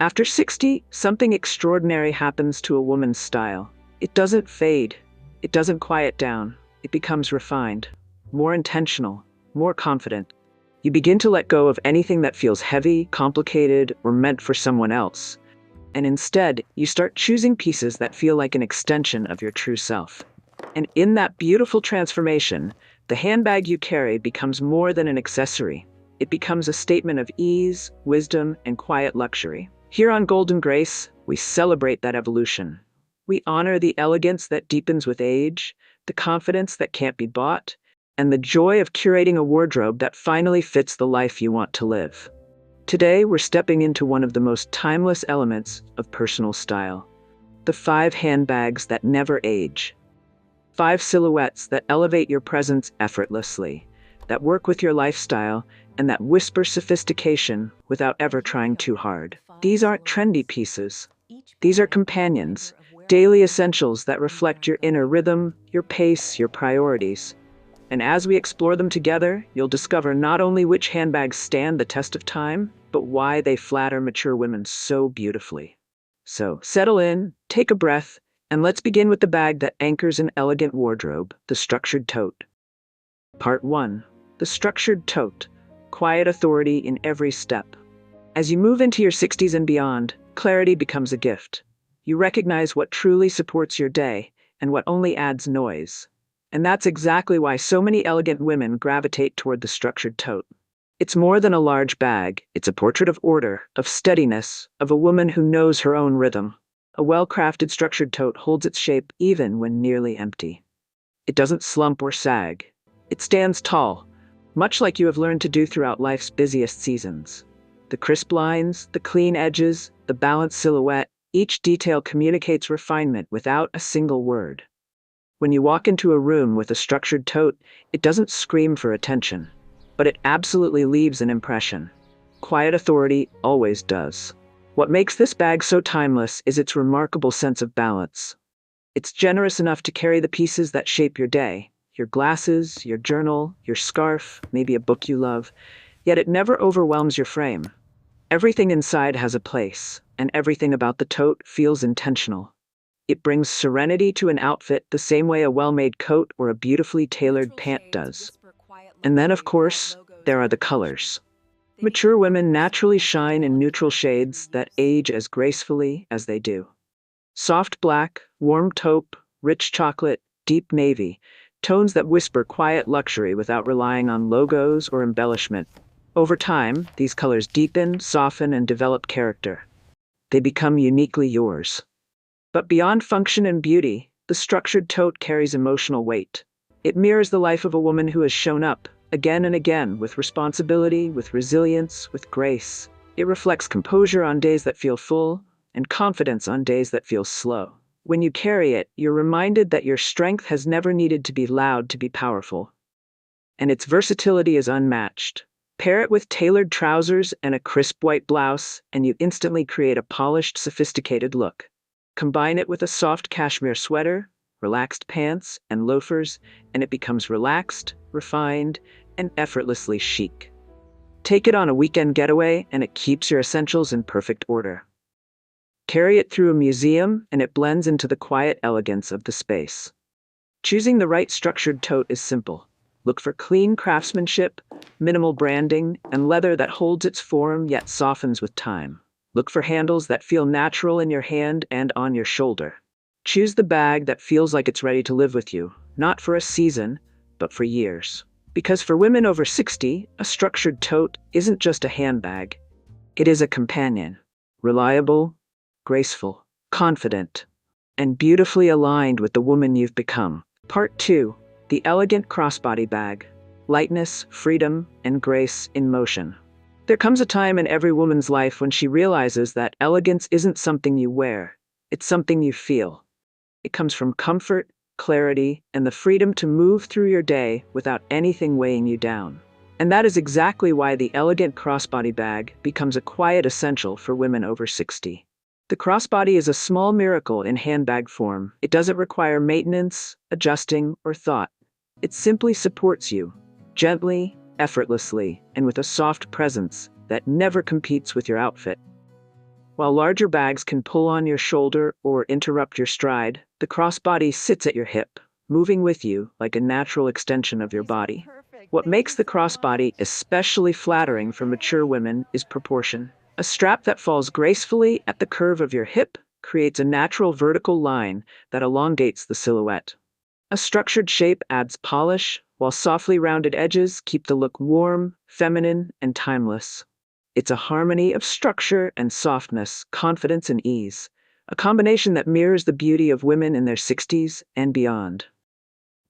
After 60, something extraordinary happens to a woman's style. It doesn't fade. It doesn't quiet down. It becomes refined, more intentional, more confident. You begin to let go of anything that feels heavy, complicated, or meant for someone else. And instead, you start choosing pieces that feel like an extension of your true self. And in that beautiful transformation, the handbag you carry becomes more than an accessory. It becomes a statement of ease, wisdom, and quiet luxury. Here on Golden Grace, we celebrate that evolution. We honor the elegance that deepens with age, the confidence that can't be bought, and the joy of curating a wardrobe that finally fits the life you want to live. Today, we're stepping into one of the most timeless elements of personal style: the 5 handbags that never age. 5 silhouettes that elevate your presence effortlessly, that work with your lifestyle, and that whisper sophistication without ever trying too hard. These aren't trendy pieces. These are companions, daily essentials that reflect your inner rhythm, your pace, your priorities. And as we explore them together, you'll discover not only which handbags stand the test of time, but why they flatter mature women so beautifully. So settle in, take a breath, and let's begin with the bag that anchors an elegant wardrobe, the structured tote. Part 1. The structured tote. Quiet authority in every step. As you move into your 60s and beyond, clarity becomes a gift. You recognize what truly supports your day and what only adds noise. And that's exactly why so many elegant women gravitate toward the structured tote. It's more than a large bag. It's a portrait of order, of steadiness, of a woman who knows her own rhythm. A well-crafted structured tote holds its shape even when nearly empty. It doesn't slump or sag. It stands tall, much like you have learned to do throughout life's busiest seasons. The crisp lines, the clean edges, the balanced silhouette, each detail communicates refinement without a single word. When you walk into a room with a structured tote, it doesn't scream for attention, but it absolutely leaves an impression. Quiet authority always does. What makes this bag so timeless is its remarkable sense of balance. It's generous enough to carry the pieces that shape your day, your glasses, your journal, your scarf, maybe a book you love, yet it never overwhelms your frame. Everything inside has a place, and everything about the tote feels intentional. It brings serenity to an outfit the same way a well-made coat or a beautifully tailored pant does. And then, of course, there are the colors. Mature women naturally shine in neutral shades that age as gracefully as they do. Soft black, warm taupe, rich chocolate, deep navy, tones that whisper quiet luxury without relying on logos or embellishment. Over time, these colors deepen, soften, and develop character. They become uniquely yours. But beyond function and beauty, the structured tote carries emotional weight. It mirrors the life of a woman who has shown up, again and again, with responsibility, with resilience, with grace. It reflects composure on days that feel full, and confidence on days that feel slow. When you carry it, you're reminded that your strength has never needed to be loud to be powerful. And its versatility is unmatched. Pair it with tailored trousers and a crisp white blouse, and you instantly create a polished, sophisticated look. Combine it with a soft cashmere sweater, relaxed pants, and loafers, and it becomes relaxed, refined, and effortlessly chic. Take it on a weekend getaway, and it keeps your essentials in perfect order. Carry it through a museum, and it blends into the quiet elegance of the space. Choosing the right structured tote is simple. Look for clean craftsmanship, minimal branding, and leather that holds its form yet softens with time. Look for handles that feel natural in your hand and on your shoulder. Choose the bag that feels like it's ready to live with you, not for a season, but for years. Because for women over 60, a structured tote isn't just a handbag. It is a companion. Reliable, graceful, confident, and beautifully aligned with the woman you've become. Part 2. The elegant crossbody bag. Lightness, freedom, and grace in motion. There comes a time in every woman's life when she realizes that elegance isn't something you wear, it's something you feel. It comes from comfort, clarity, and the freedom to move through your day without anything weighing you down. And that is exactly why the elegant crossbody bag becomes a quiet essential for women over 60. The crossbody is a small miracle in handbag form. It doesn't require maintenance, adjusting, or thought. It simply supports you, gently, effortlessly, and with a soft presence that never competes with your outfit. While larger bags can pull on your shoulder or interrupt your stride, the crossbody sits at your hip, moving with you like a natural extension of your These are body. perfect. What Thank makes you the so crossbody much. especially flattering for mature women is proportion. A strap that falls gracefully at the curve of your hip creates a natural vertical line that elongates the silhouette. A structured shape adds polish, while softly rounded edges keep the look warm, feminine, and timeless. It's a harmony of structure and softness, confidence and ease, a combination that mirrors the beauty of women in their 60s and beyond.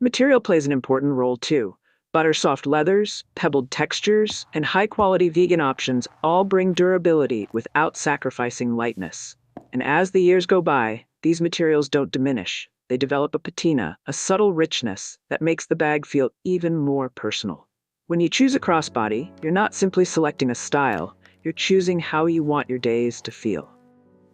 Material plays an important role too. Butter-soft leathers, pebbled textures, and high-quality vegan options all bring durability without sacrificing lightness. And as the years go by, these materials don't diminish. They develop a patina, a subtle richness that makes the bag feel even more personal. When you choose a crossbody, you're not simply selecting a style, you're choosing how you want your days to feel.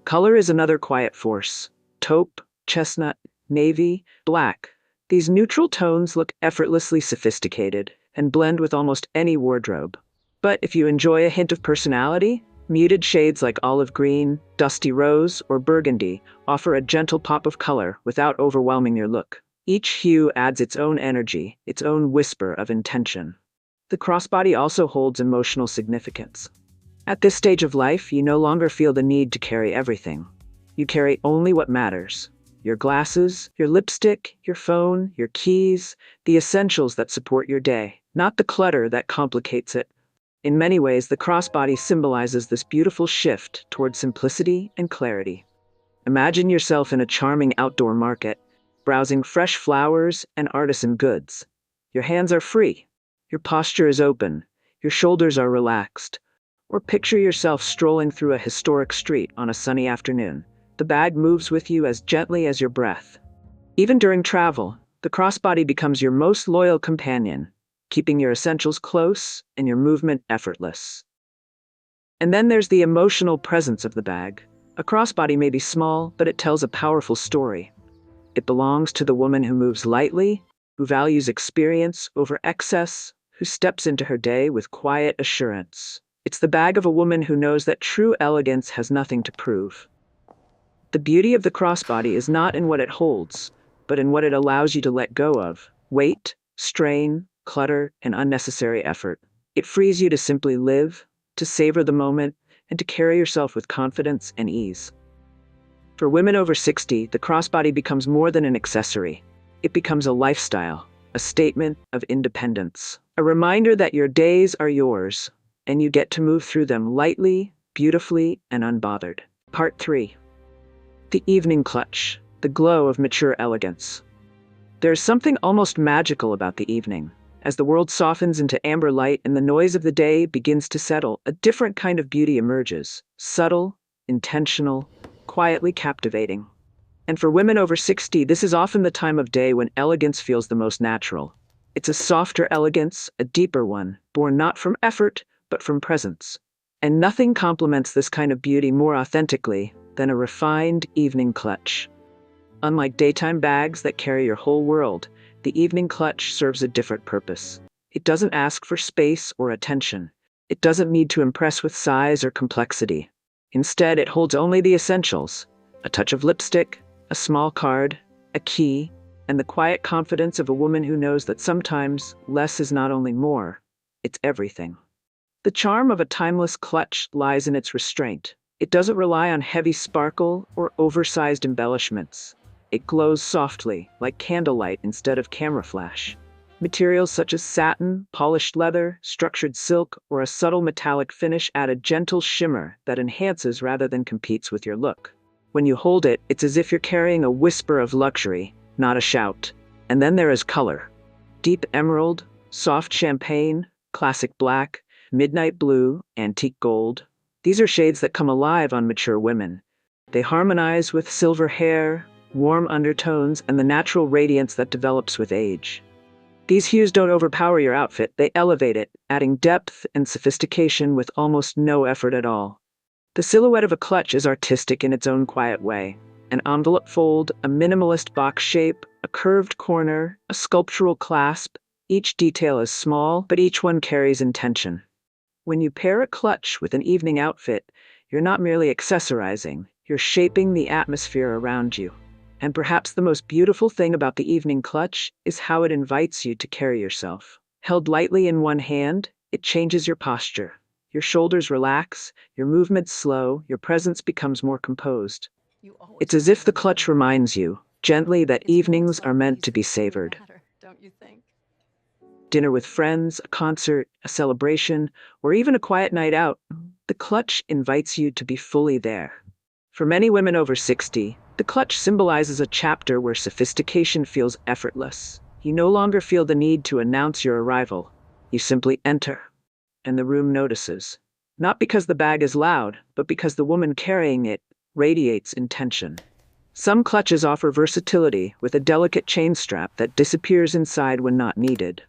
Color is another quiet force. Taupe, chestnut, navy, black. These neutral tones look effortlessly sophisticated and blend with almost any wardrobe. But if you enjoy a hint of personality, muted shades like olive green, dusty rose, or burgundy offer a gentle pop of color without overwhelming your look. Each hue adds its own energy, its own whisper of intention. The crossbody also holds emotional significance. At this stage of life, you no longer feel the need to carry everything. You carry only what matters. Your glasses, your lipstick, your phone, your keys, the essentials that support your day, not the clutter that complicates it. In many ways, the crossbody symbolizes this beautiful shift toward simplicity and clarity. Imagine yourself in a charming outdoor market, browsing fresh flowers and artisan goods. Your hands are free. Your posture is open. Your shoulders are relaxed. Or picture yourself strolling through a historic street on a sunny afternoon. The bag moves with you as gently as your breath. Even during travel, the crossbody becomes your most loyal companion, keeping your essentials close and your movement effortless. And then there's the emotional presence of the bag. A crossbody may be small, but it tells a powerful story. It belongs to the woman who moves lightly, who values experience over excess, who steps into her day with quiet assurance. It's the bag of a woman who knows that true elegance has nothing to prove. The beauty of the crossbody is not in what it holds, but in what it allows you to let go of: weight, strain, clutter, and unnecessary effort. It frees you to simply live, to savor the moment, and to carry yourself with confidence and ease. For women over 60, the crossbody becomes more than an accessory. It becomes a lifestyle, a statement of independence, a reminder that your days are yours, and you get to move through them lightly, beautifully, and unbothered. Part 3. The evening clutch, the glow of mature elegance. There's something almost magical about the evening. As the world softens into amber light and the noise of the day begins to settle, a different kind of beauty emerges. Subtle, intentional, quietly captivating. And for women over 60, this is often the time of day when elegance feels the most natural. It's a softer elegance, a deeper one, born not from effort, but from presence. And nothing complements this kind of beauty more authentically than a refined evening clutch. Unlike daytime bags that carry your whole world, the evening clutch serves a different purpose. It doesn't ask for space or attention. It doesn't need to impress with size or complexity. Instead, it holds only the essentials: a touch of lipstick, a small card, a key, and the quiet confidence of a woman who knows that sometimes less is not only more, it's everything. The charm of a timeless clutch lies in its restraint. It doesn't rely on heavy sparkle or oversized embellishments. It glows softly, like candlelight instead of camera flash. Materials such as satin, polished leather, structured silk, or a subtle metallic finish add a gentle shimmer that enhances rather than competes with your look. When you hold it, it's as if you're carrying a whisper of luxury, not a shout. And then there is color. Deep emerald, soft champagne, classic black, midnight blue, antique gold. These are shades that come alive on mature women. They harmonize with silver hair, warm undertones, and the natural radiance that develops with age. These hues don't overpower your outfit, they elevate it, adding depth and sophistication with almost no effort at all. The silhouette of a clutch is artistic in its own quiet way. An envelope fold, a minimalist box shape, a curved corner, a sculptural clasp. Each detail is small, but each one carries intention. When you pair a clutch with an evening outfit, You're not merely accessorizing, you're shaping the atmosphere around you. And perhaps the most beautiful thing about the evening clutch is how it invites you to carry yourself. Held lightly in one hand, it changes your posture. Your shoulders relax, your movements slow, your presence becomes more composed. It's as if the clutch reminds you, gently, that evenings are meant to be savored. Dinner with friends, a concert, a celebration, or even a quiet night out, the clutch invites you to be fully there. For many women over 60, the clutch symbolizes a chapter where sophistication feels effortless. You no longer feel the need to announce your arrival. You simply enter, and the room notices. Not because the bag is loud, but because the woman carrying it radiates intention. Some clutches offer versatility with a delicate chain strap that disappears inside when not needed.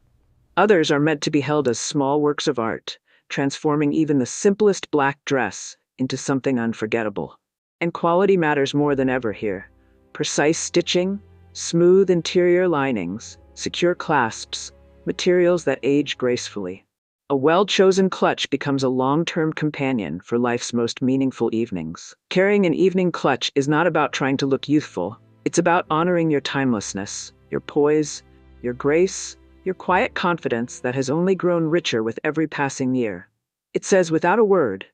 Others are meant to be held as small works of art, transforming even the simplest black dress into something unforgettable. And quality matters more than ever here. Precise stitching, smooth interior linings, secure clasps, materials that age gracefully. A well-chosen clutch becomes a long-term companion for life's most meaningful evenings. Carrying an evening clutch is not about trying to look youthful. It's about honoring your timelessness, your poise, your grace, your quiet confidence that has only grown richer with every passing year. It says without a word,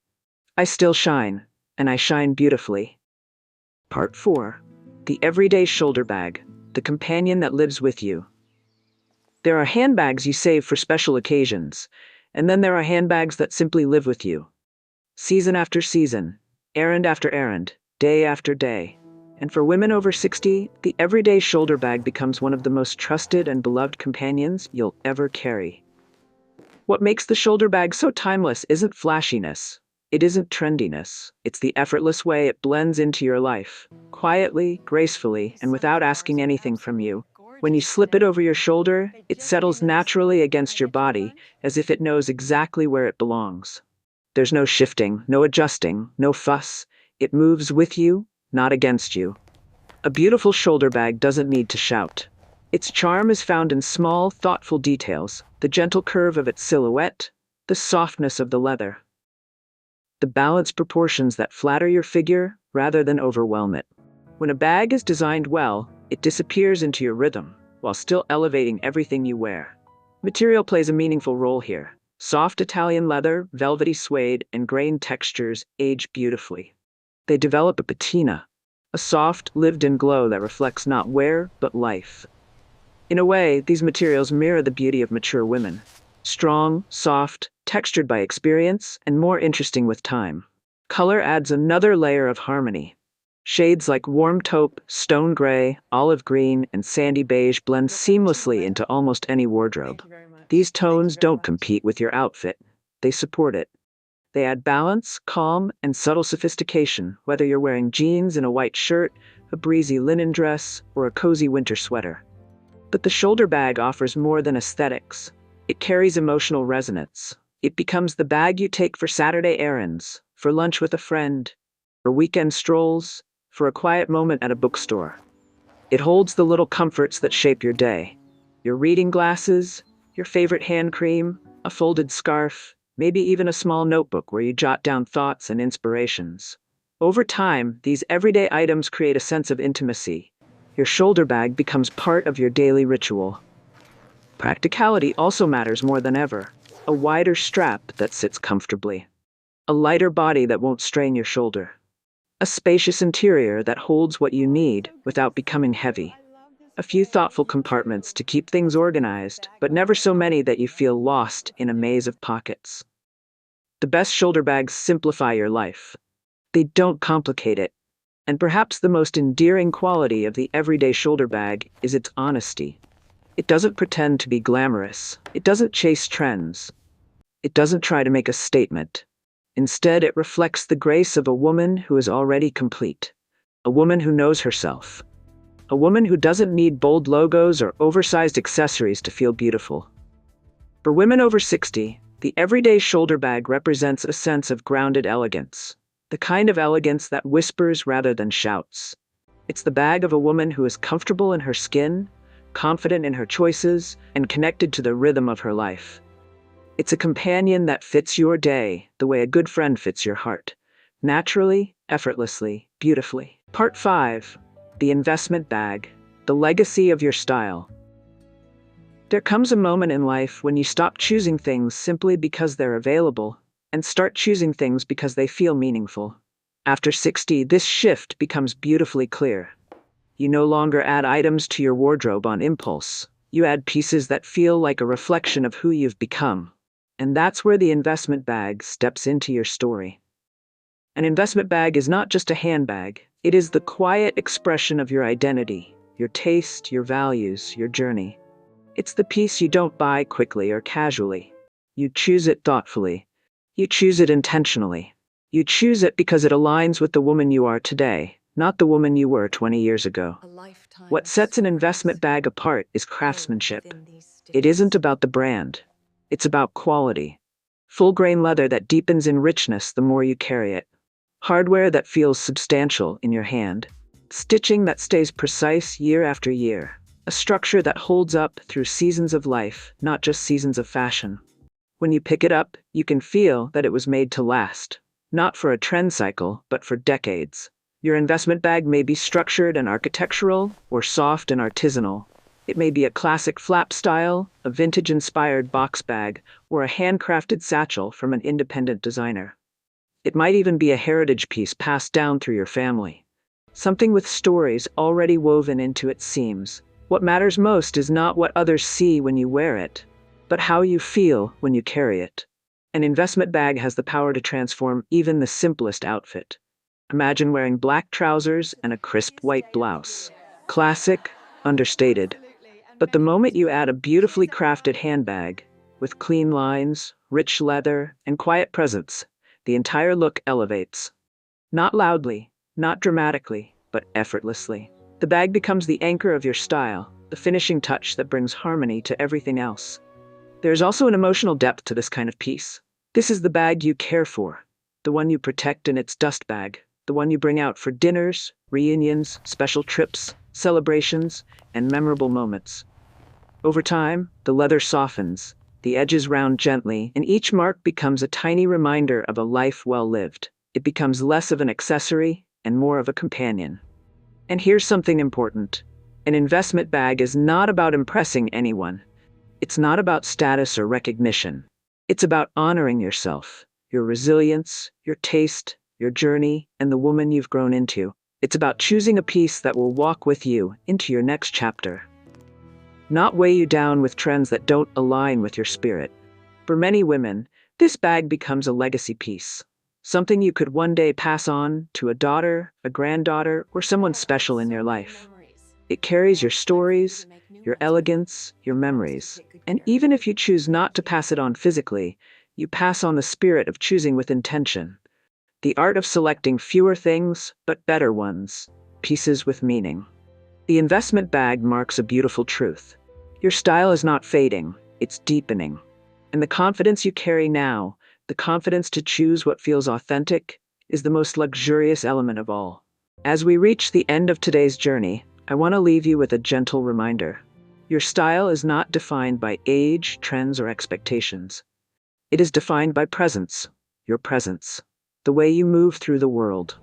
I still shine, and I shine beautifully. Part 4. The Everyday Shoulder Bag, the companion that lives with you. There are handbags you save for special occasions, and then there are handbags that simply live with you. Season after season, errand after errand, day after day. And for women over 60, the everyday shoulder bag becomes one of the most trusted and beloved companions you'll ever carry. What makes the shoulder bag so timeless isn't flashiness. It isn't trendiness. It's the effortless way it blends into your life, quietly, gracefully, and without asking anything from you. When you slip it over your shoulder, it settles naturally against your body, as if it knows exactly where it belongs. There's no shifting, no adjusting, no fuss. It moves with you, not against you. A beautiful shoulder bag doesn't need to shout. Its charm is found in small, thoughtful details, the gentle curve of its silhouette, the softness of the leather, the balanced proportions that flatter your figure rather than overwhelm it. When a bag is designed well, it disappears into your rhythm, while still elevating everything you wear. Material plays a meaningful role here. Soft Italian leather, velvety suede, and grain textures age beautifully. They develop a patina, a soft, lived-in glow that reflects not wear, but life. In a way, these materials mirror the beauty of mature women. Strong, soft, textured by experience, and more interesting with time. Color adds another layer of harmony. Shades like warm taupe, stone gray, olive green, and sandy beige blend seamlessly into almost any wardrobe. These tones don't compete with your outfit. They support it. They add balance, calm, and subtle sophistication, whether you're wearing jeans and a white shirt, a breezy linen dress, or a cozy winter sweater. But the shoulder bag offers more than aesthetics. It carries emotional resonance. It becomes the bag you take for Saturday errands, for lunch with a friend, for weekend strolls, for a quiet moment at a bookstore. It holds the little comforts that shape your day. Your reading glasses, your favorite hand cream, a folded scarf, maybe even a small notebook where you jot down thoughts and inspirations. Over time, these everyday items create a sense of intimacy. Your shoulder bag becomes part of your daily ritual. Practicality also matters more than ever. A wider strap that sits comfortably. A lighter body that won't strain your shoulder. A spacious interior that holds what you need without becoming heavy. A few thoughtful compartments to keep things organized, but never so many that you feel lost in a maze of pockets. The best shoulder bags simplify your life. They don't complicate it. And perhaps the most endearing quality of the everyday shoulder bag is its honesty. It doesn't pretend to be glamorous. It doesn't chase trends. It doesn't try to make a statement. Instead, it reflects the grace of a woman who is already complete. A woman who knows herself. A woman who doesn't need bold logos or oversized accessories to feel beautiful. For women over 60, the everyday shoulder bag represents a sense of grounded elegance. The kind of elegance that whispers rather than shouts. It's the bag of a woman who is comfortable in her skin, confident in her choices, and connected to the rhythm of her life. It's a companion that fits your day the way a good friend fits your heart, naturally, effortlessly, beautifully. Part 5. The investment bag, the legacy of your style. There comes a moment in life when you stop choosing things simply because they're available and start choosing things because they feel meaningful. After 60, this shift becomes beautifully clear. You no longer add items to your wardrobe on impulse. You add pieces that feel like a reflection of who you've become. And that's where the investment bag steps into your story. An investment bag is not just a handbag. It is the quiet expression of your identity, your taste, your values, your journey. It's the piece you don't buy quickly or casually. You choose it thoughtfully. You choose it intentionally. You choose it because it aligns with the woman you are today, not the woman you were 20 years ago. What sets an investment bag apart is craftsmanship. It isn't about the brand. It's about quality. Full-grain leather that deepens in richness the more you carry it. Hardware that feels substantial in your hand. Stitching that stays precise year after year. A structure that holds up through seasons of life, not just seasons of fashion. When you pick it up, you can feel that it was made to last. Not for a trend cycle, but for decades. Your investment bag may be structured and architectural, or soft and artisanal. It may be a classic flap style, a vintage-inspired box bag, or a handcrafted satchel from an independent designer. It might even be a heritage piece passed down through your family. Something with stories already woven into its seams. What matters most is not what others see when you wear it, but how you feel when you carry it. An investment bag has the power to transform even the simplest outfit. Imagine wearing black trousers and a crisp white blouse. Classic, understated. But the moment you add a beautifully crafted handbag, with clean lines, rich leather, and quiet presence, the entire look elevates. Not loudly, not dramatically, but effortlessly. The bag becomes the anchor of your style, the finishing touch that brings harmony to everything else. There's also an emotional depth to this kind of piece. This is the bag you care for, the one you protect in its dust bag, the one you bring out for dinners, reunions, special trips, celebrations, and memorable moments. Over time, the leather softens, the edges round gently, and each mark becomes a tiny reminder of a life well lived. It becomes less of an accessory and more of a companion. And here's something important. An investment bag is not about impressing anyone. It's not about status or recognition. It's about honoring yourself, your resilience, your taste, your journey, and the woman you've grown into. It's about choosing a piece that will walk with you into your next chapter. Not weigh you down with trends that don't align with your spirit. For many women, this bag becomes a legacy piece. Something you could one day pass on to a daughter, a granddaughter, or someone special in your life. It carries your stories, your elegance, your memories. And even if you choose not to pass it on physically, you pass on the spirit of choosing with intention. The art of selecting fewer things, but better ones, pieces with meaning. The investment bag marks a beautiful truth. Your style is not fading, it's deepening. And the confidence you carry now, the confidence to choose what feels authentic, is the most luxurious element of all. As we reach the end of today's journey, I want to leave you with a gentle reminder. Your style is not defined by age, trends, or expectations. It is defined by presence, your presence, the way you move through the world,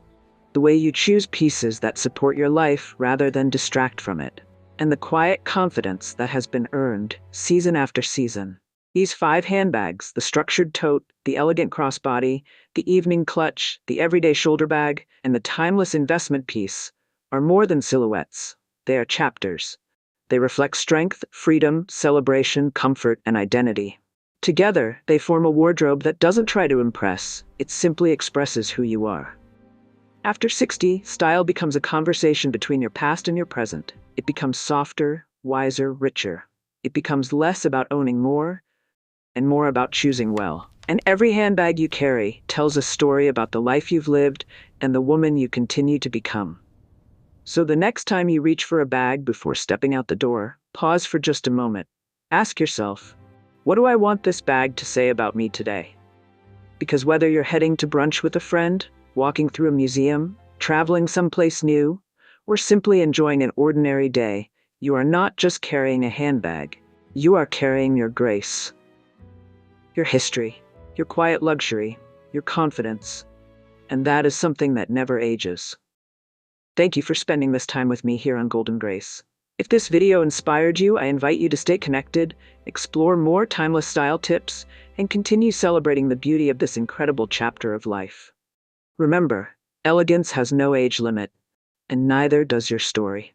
the way you choose pieces that support your life rather than distract from it, and the quiet confidence that has been earned season after season. These 5 handbags, the structured tote, the elegant crossbody, the evening clutch, the everyday shoulder bag, and the timeless investment piece, are more than silhouettes. They are chapters. They reflect strength, freedom, celebration, comfort, and identity. Together, they form a wardrobe that doesn't try to impress, it simply expresses who you are. After 60, style becomes a conversation between your past and your present. It becomes softer, wiser, richer. It becomes less about owning more and more about choosing well. And every handbag you carry tells a story about the life you've lived and the woman you continue to become. So the next time you reach for a bag before stepping out the door, pause for just a moment. Ask yourself, what do I want this bag to say about me today? Because whether you're heading to brunch with a friend, walking through a museum, traveling someplace new, or simply enjoying an ordinary day, you are not just carrying a handbag. You are carrying your grace, your history, your quiet luxury, your confidence. And that is something that never ages. Thank you for spending this time with me here on Golden Grace. If this video inspired you, I invite you to stay connected, explore more timeless style tips, and continue celebrating the beauty of this incredible chapter of life. Remember, elegance has no age limit, and neither does your story.